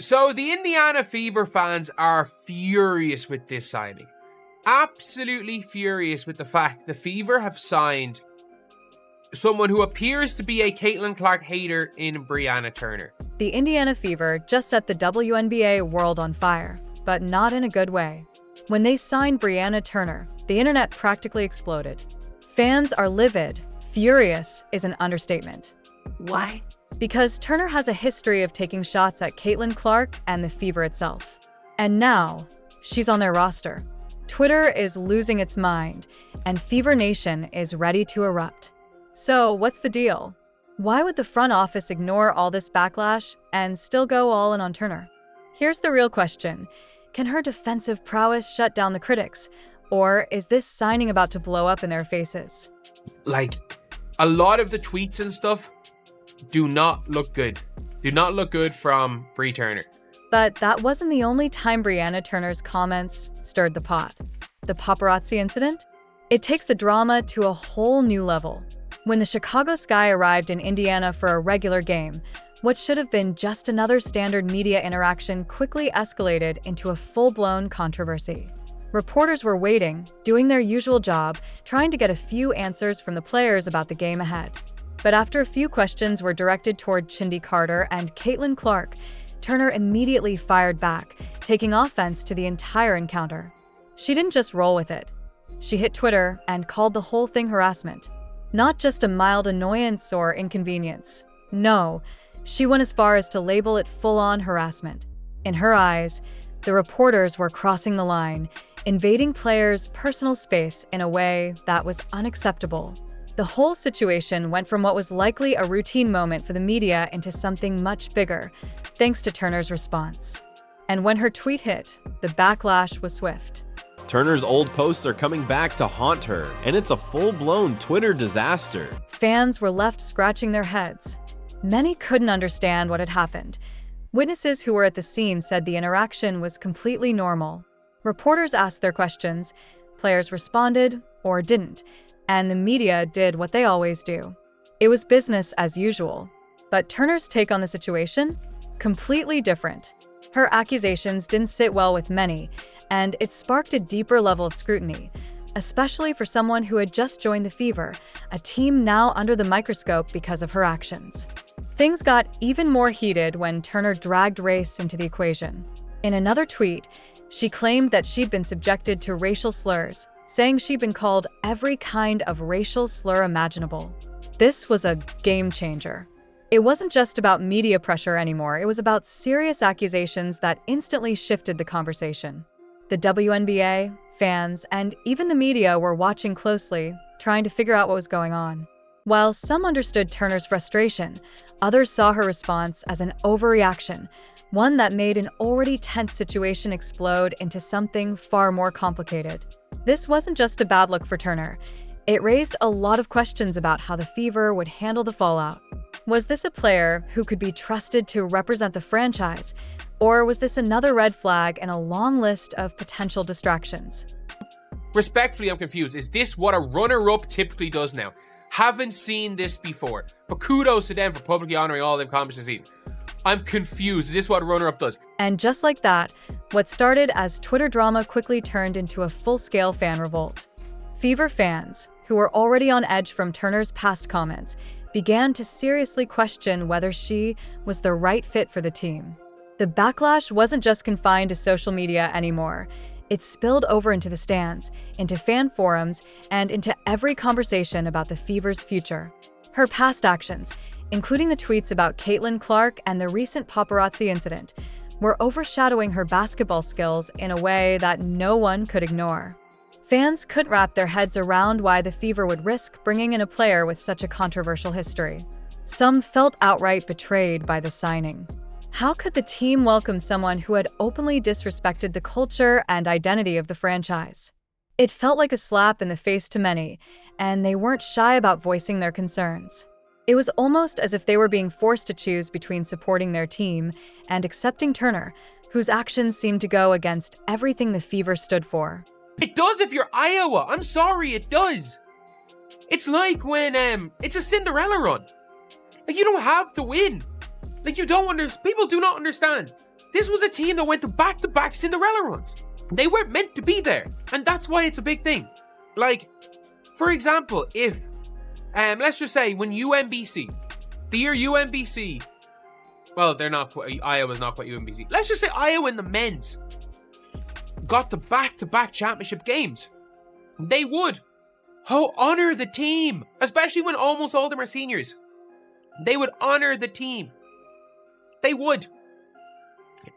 So the Indiana Fever fans are furious with this signing. Absolutely furious with the fact the Fever have signed someone who appears to be a Caitlin Clark hater in Brianna Turner. The Indiana Fever just set the WNBA world on fire, but not in a good way. When they signed Brianna Turner, the internet practically exploded. Fans are livid. Furious is an understatement. Why? Because Turner has a history of taking shots at Caitlin Clark and the Fever itself. And now, she's on their roster. Twitter is losing its mind, and Fever Nation is ready to erupt. So, what's the deal? Why would the front office ignore all this backlash and still go all in on Turner? Here's the real question. Can her defensive prowess shut down the critics? Or is this signing about to blow up in their faces? Like, a lot of the tweets and stuff do not look good. Do not look good from Bri Turner. But that wasn't the only time Brianna Turner's comments stirred the pot. The paparazzi incident? It takes the drama to a whole new level. When the Chicago Sky arrived in Indiana for a regular game, what should have been just another standard media interaction quickly escalated into a full-blown controversy. Reporters were waiting, doing their usual job, trying to get a few answers from the players about the game ahead. But after a few questions were directed toward Chindy Carter and Caitlin Clark, Turner immediately fired back, taking offense to the entire encounter. She didn't just roll with it. She hit Twitter and called the whole thing harassment. Not just a mild annoyance or inconvenience. No, she went as far as to label it full-on harassment. In her eyes, the reporters were crossing the line, invading players' personal space in a way that was unacceptable. The whole situation went from what was likely a routine moment for the media into something much bigger, thanks to Turner's response. And when her tweet hit, the backlash was swift. Turner's old posts are coming back to haunt her, and it's a full-blown Twitter disaster. Fans were left scratching their heads. Many couldn't understand what had happened. Witnesses who were at the scene said the interaction was completely normal. Reporters asked their questions, players responded or didn't, and the media did what they always do. It was business as usual. But Turner's take on the situation? Completely different. Her accusations didn't sit well with many, and it sparked a deeper level of scrutiny, especially for someone who had just joined the Fever, a team now under the microscope because of her actions. Things got even more heated when Turner dragged race into the equation. In another tweet, she claimed that she'd been subjected to racial slurs, saying she'd been called every kind of racial slur imaginable. This was a game changer. It wasn't just about media pressure anymore, it was about serious accusations that instantly shifted the conversation. The WNBA, fans, and even the media were watching closely, trying to figure out what was going on. While some understood Turner's frustration, others saw her response as an overreaction, one that made an already tense situation explode into something far more complicated. This wasn't just a bad look for Turner. It raised a lot of questions about how the Fever would handle the fallout. Was this a player who could be trusted to represent the franchise, or was this another red flag in a long list of potential distractions? Respectfully, I'm confused. Is this what a runner-up typically does now? Haven't seen this before, but kudos to them for publicly honoring all them comments this season. I'm confused. Is this what a runner-up does? And just like that, what started as Twitter drama quickly turned into a full-scale fan revolt. Fever fans, who were already on edge from Turner's past comments, began to seriously question whether she was the right fit for the team. The backlash wasn't just confined to social media anymore. It spilled over into the stands, into fan forums, and into every conversation about the Fever's future. Her past actions, including the tweets about Caitlin Clark and the recent paparazzi incident, were overshadowing her basketball skills in a way that no one could ignore. Fans couldn't wrap their heads around why the Fever would risk bringing in a player with such a controversial history. Some felt outright betrayed by the signing. How could the team welcome someone who had openly disrespected the culture and identity of the franchise? It felt like a slap in the face to many, and they weren't shy about voicing their concerns. It was almost as if they were being forced to choose between supporting their team and accepting Turner, whose actions seemed to go against everything the Fever stood for. It does if you're Iowa. I'm sorry, it does. It's like when it's a Cinderella run. Like, you don't have to win. Like, you don't understand. People do not understand. This was a team that went to back-to-back Cinderella runs. They weren't meant to be there. And that's why it's a big thing. Like, for example, if, let's just say when UMBC, the year UMBC, well, they're not quite, Iowa's not quite UMBC. Let's just say Iowa in the men's got the back-to-back championship games. They would honor the team, especially when almost all of them are seniors. They would honor the team. They would.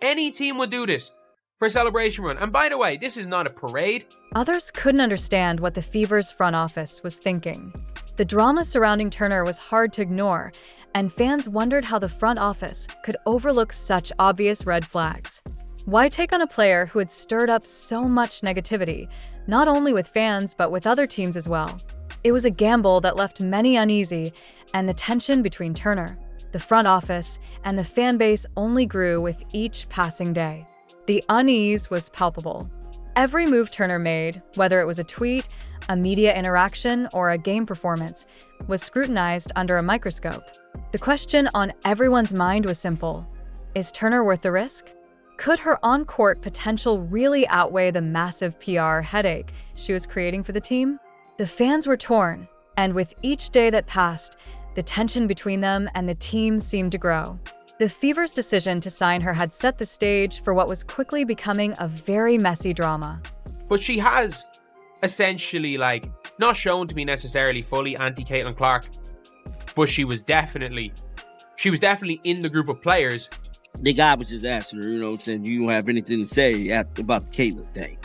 Any team would do this for a celebration run. And by the way, this is not a parade. Others couldn't understand what the Fever's front office was thinking. The drama surrounding Turner was hard to ignore, and fans wondered how the front office could overlook such obvious red flags. Why take on a player who had stirred up so much negativity, not only with fans but with other teams as well? It was a gamble that left many uneasy, and the tension between Turner, the front office, and the fan base only grew with each passing day. The unease was palpable. Every move Turner made, whether it was a tweet, a media interaction, or a game performance, was scrutinized under a microscope. The question on everyone's mind was simple: is Turner worth the risk? Could her on-court potential really outweigh the massive PR headache she was creating for the team? The fans were torn, and with each day that passed, the tension between them and the team seemed to grow. The Fever's decision to sign her had set the stage for what was quickly becoming a very messy drama. But she has essentially, not shown to be necessarily fully anti-Caitlin Clark, but she was definitely in the group of players. The guy was just asking her, you know what I'm saying, you don't have anything to say about the Caitlin thing.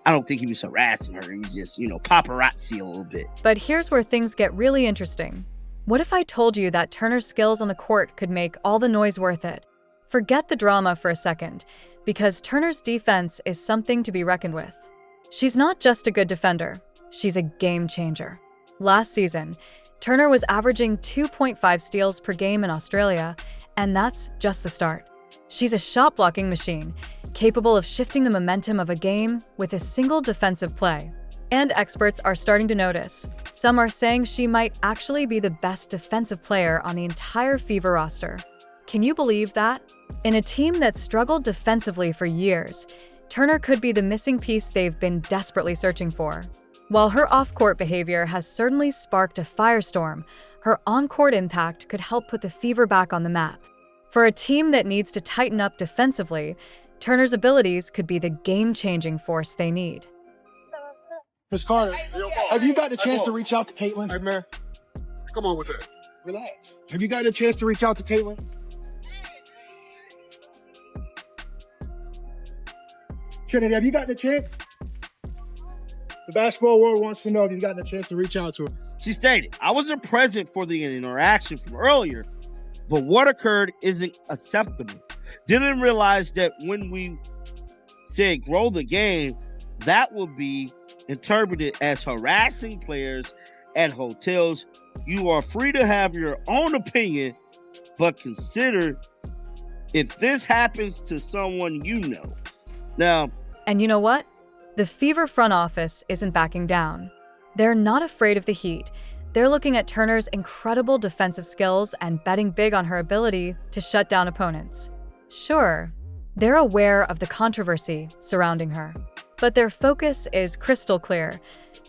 I don't think he was harassing her. He was just, paparazzi a little bit. But here's where things get really interesting. What if I told you that Turner's skills on the court could make all the noise worth it? Forget the drama for a second, because Turner's defense is something to be reckoned with. She's not just a good defender, she's a game changer. Last season, Turner was averaging 2.5 steals per game in Australia, and that's just the start. She's a shot-blocking machine, capable of shifting the momentum of a game with a single defensive play. And experts are starting to notice. Some are saying she might actually be the best defensive player on the entire Fever roster. Can you believe that? In a team that struggled defensively for years, Turner could be the missing piece they've been desperately searching for. While her off-court behavior has certainly sparked a firestorm, her on-court impact could help put the Fever back on the map. For a team that needs to tighten up defensively, Turner's abilities could be the game-changing force they need. Ms. Carter, have you got a chance to reach out to Caitlin? Hey, man, come on with that. Relax. Have you got a chance to reach out to Caitlin? Trinity, have you gotten a chance? The basketball world wants to know if you've gotten a chance to reach out to her. She stated, I wasn't present for the interaction from earlier, but what occurred isn't acceptable. Didn't realize that when we said grow the game, that would be interpreted as harassing players at hotels. You are free to have your own opinion, but consider if this happens to someone you know. Now, and you know what? The Fever front office isn't backing down. They're not afraid of the heat. They're looking at Turner's incredible defensive skills and betting big on her ability to shut down opponents. Sure, they're aware of the controversy surrounding her, but their focus is crystal clear.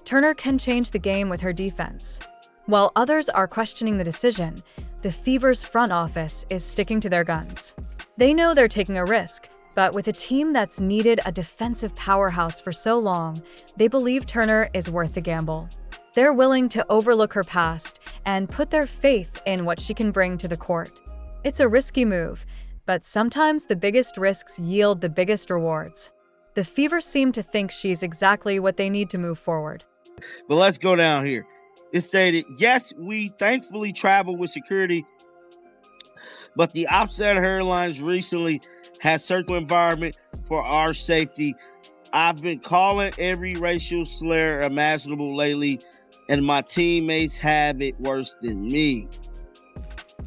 Turner can change the game with her defense. While others are questioning the decision, the Fever's front office is sticking to their guns. They know they're taking a risk, but with a team that's needed a defensive powerhouse for so long, they believe Turner is worth the gamble. They're willing to overlook her past and put their faith in what she can bring to the court. It's a risky move, but sometimes the biggest risks yield the biggest rewards. The Fever seem to think she's exactly what they need to move forward. but let's go down here. It stated, yes, we thankfully travel with security, but the Offset Airlines recently has circle environment for our safety. I've been calling every racial slur imaginable lately, and my teammates have it worse than me.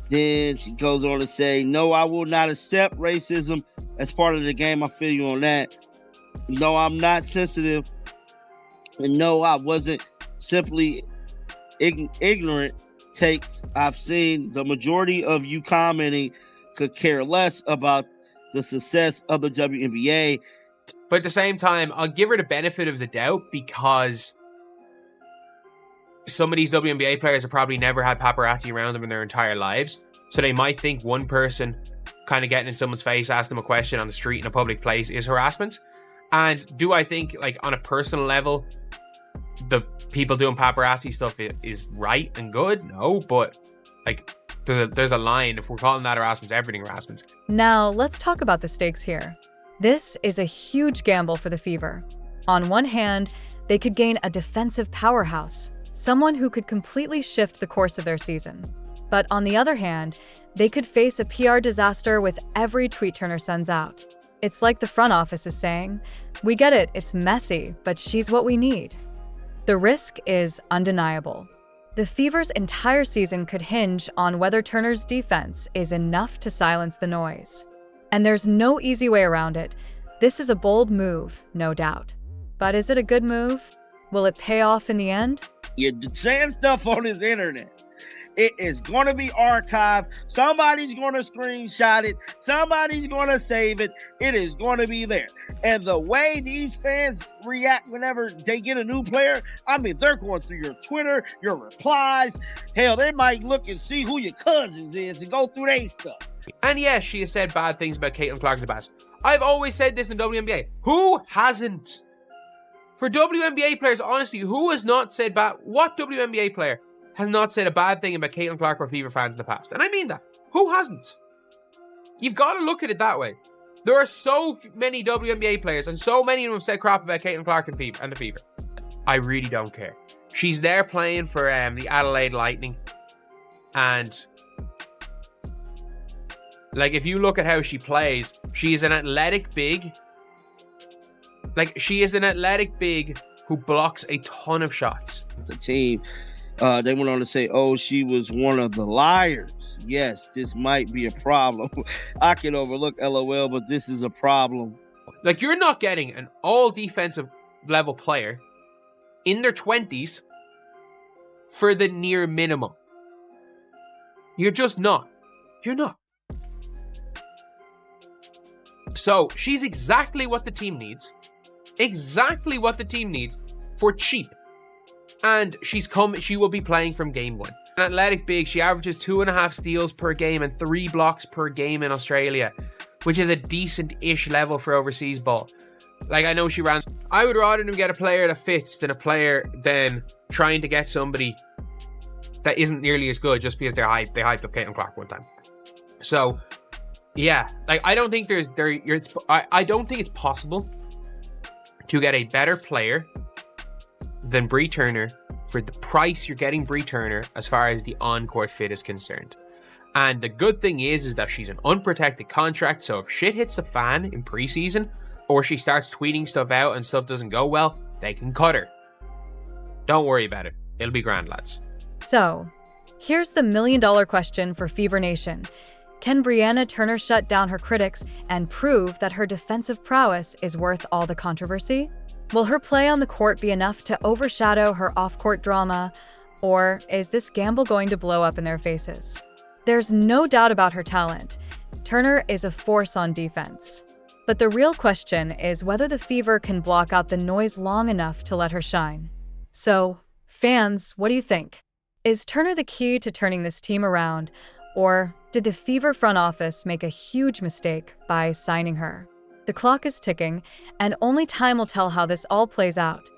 Then she goes on to say, no, I will not accept racism as part of the game. I feel you on that. No, I'm not sensitive. And no, I wasn't simply ignorant takes I've seen. The majority of you commenting could care less about the success of the WNBA. But at the same time, I'll give her the benefit of the doubt because some of these WNBA players have probably never had paparazzi around them in their entire lives. So they might think one person kind of getting in someone's face, asking them a question on the street in a public place is harassment. And do I think, like, on a personal level, the people doing paparazzi stuff is right and good? No, but like there's a line. If we're calling that harassment, everything harassment. Now, let's talk about the stakes here. This is a huge gamble for the Fever. On one hand, they could gain a defensive powerhouse, someone who could completely shift the course of their season. But on the other hand, they could face a PR disaster with every tweet Turner sends out. It's like the front office is saying, "We get it, it's messy, but she's what we need." The risk is undeniable. The Fever's entire season could hinge on whether Turner's defense is enough to silence the noise. And there's no easy way around it. This is a bold move, no doubt. But is it a good move? Will it pay off in the end? You're saying stuff on his internet. It is going to be archived. Somebody's going to screenshot it. Somebody's going to save it. It is going to be there. And the way these fans react whenever they get a new player, I mean, they're going through your Twitter, your replies. Hell, they might look and see who your cousins is and go through their stuff. And yes, she has said bad things about Caitlin Clark in the past. I've always said this in WNBA. Who hasn't? For WNBA players, honestly, who has not said bad? What WNBA player has not said a bad thing about Caitlin Clark or Fever fans in the past? And I mean that. Who hasn't? You've got to look at it that way. There are so many WNBA players, and so many of them have said crap about Caitlin Clark and the Fever. I really don't care. She's there playing for the Adelaide Lightning, and like, if you look at how she plays, she is an athletic big. Like, she is an athletic big who blocks a ton of shots. The team, they went on to say, oh, she was one of the liars. Yes, this might be a problem. I can overlook LOL, but this is a problem. Like, you're not getting an all defensive level player in their 20s for the near minimum. You're just not. You're not. So she's exactly what the team needs. Exactly what the team needs for cheap. And she will be playing from game one. An athletic big, she averages 2.5 steals per game and 3 blocks per game in Australia, which is a decent-ish level for overseas ball. Like, I know she ran. I would rather them get a player that fits than trying to get somebody that isn't nearly as good just because they hyped up Caitlin Clark one time. So, yeah, like, I don't think I don't think it's possible to get a better player than Bree Turner for the price you're getting Bree Turner as far as the on-court fit is concerned. And the good thing is that she's an unprotected contract, so if shit hits the fan in preseason, or she starts tweeting stuff out and stuff doesn't go well, they can cut her. Don't worry about it. It'll be grand, lads. So, here's the million-dollar question for Fever Nation. Can Brianna Turner shut down her critics and prove that her defensive prowess is worth all the controversy? Will her play on the court be enough to overshadow her off-court drama, or is this gamble going to blow up in their faces? There's no doubt about her talent. Turner is a force on defense. But the real question is whether the Fever can block out the noise long enough to let her shine. So, fans, what do you think? Is Turner the key to turning this team around, or did the Fever front office make a huge mistake by signing her? The clock is ticking, and only time will tell how this all plays out.